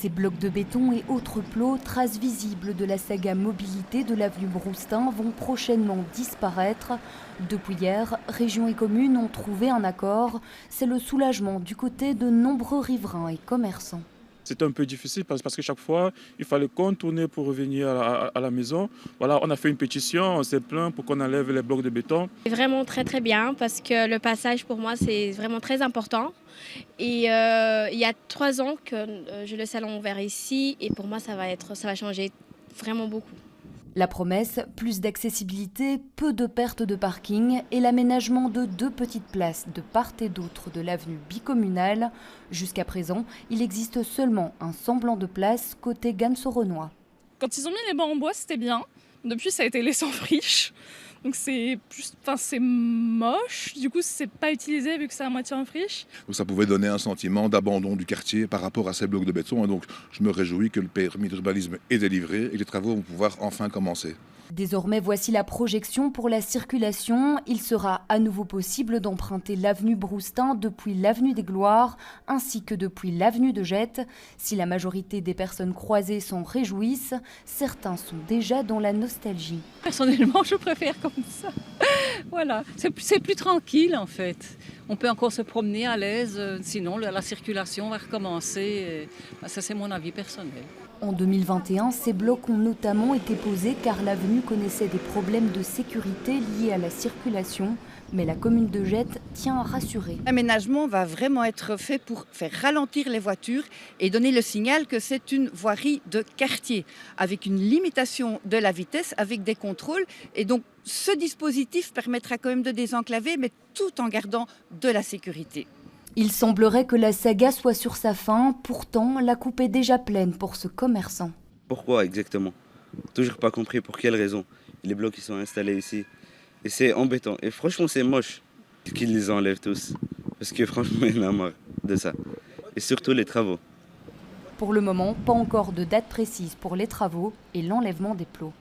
Ces blocs de béton et autres plots, traces visibles de la saga mobilité de l'avenue Broustin, vont prochainement disparaître. Depuis hier, région et communes ont trouvé un accord. C'est le soulagement du côté de nombreux riverains et commerçants. C'était un peu difficile parce que chaque fois, il fallait contourner pour revenir à la maison. Voilà, on a fait une pétition, on s'est plaint pour qu'on enlève les blocs de béton. C'est vraiment très bien parce que le passage pour moi c'est vraiment très important. Et il y a 3 ans que j'ai le salon ouvert ici et pour moi ça va changer vraiment beaucoup. La promesse, plus d'accessibilité, peu de pertes de parking et l'aménagement de 2 petites places de part et d'autre de l'avenue bicommunale. Jusqu'à présent, il existe seulement un semblant de place côté Gannes-au-Renoy. Quand ils ont mis les bancs en bois, c'était bien. Depuis, ça a été laissé en friche. Donc c'est moche, du coup c'est pas utilisé vu que c'est à moitié en friche. Donc ça pouvait donner un sentiment d'abandon du quartier par rapport à ces blocs de béton. Et donc je me réjouis que le permis d'urbanisme est délivré et que les travaux vont pouvoir enfin commencer. Désormais, voici la projection pour la circulation. Il sera à nouveau possible d'emprunter l'avenue Broustin depuis l'avenue des Gloires ainsi que depuis l'avenue de Jette. Si la majorité des personnes croisées s'en réjouissent, certains sont déjà dans la nostalgie. Personnellement, je préfère comme ça. Voilà, c'est plus tranquille en fait. On peut encore se promener à l'aise, sinon la circulation va recommencer. Ça, c'est mon avis personnel. En 2021, ces blocs ont notamment été posés car l'avenue connaissait des problèmes de sécurité liés à la circulation. Mais la commune de Jette tient à rassurer. L'aménagement va vraiment être fait pour faire ralentir les voitures et donner le signal que c'est une voirie de quartier, avec une limitation de la vitesse, avec des contrôles. Et donc ce dispositif permettra quand même de désenclaver, mais tout en gardant de la sécurité. Il semblerait que la saga soit sur sa fin, pourtant la coupe est déjà pleine pour ce commerçant. Pourquoi exactement? Toujours pas compris pour quelle raison. Les blocs qui sont installés ici. Et c'est embêtant. Et franchement, c'est moche qu'ils les enlèvent tous. Parce que franchement, il y en a marre de ça. Et surtout les travaux. Pour le moment, pas encore de date précise pour les travaux et l'enlèvement des plots.